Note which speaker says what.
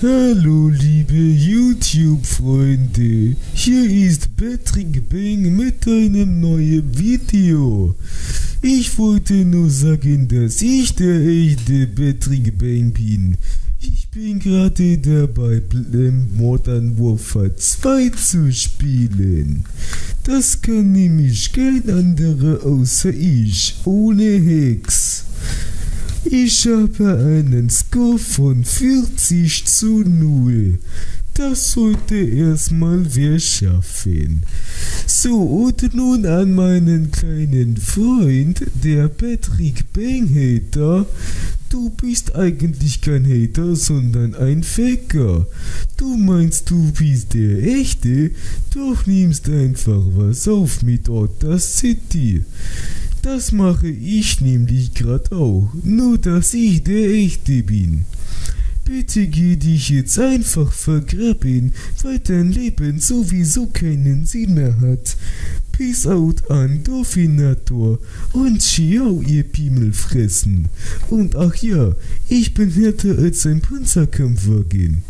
Speaker 1: Hallo liebe YouTube-Freunde, hier ist Patrick Bang mit einem neuen Video. Ich wollte nur sagen, dass ich der echte Patrick Bang bin. Ich bin gerade dabei, Modern Warfare 2 zu spielen. Das kann nämlich kein anderer außer ich, ohne Hacks. Ich habe einen Score von 40:0. Das sollte erstmal wer schaffen. So, und nun an meinen kleinen Freund, der Patrick Bang Hater. Du bist eigentlich kein Hater, sondern ein Faker. Du meinst, du bist der Echte, doch nimmst einfach was auf mit Otter City. Das mache ich nämlich grad auch, nur dass ich der Echte bin. Bitte geh dich jetzt einfach vergraben, weil dein Leben sowieso keinen Sinn mehr hat. Peace out an Dorfinator und ciao, ihr Pimmelfressen. Und ach ja, ich bin härter als ein Panzerkampfwagen.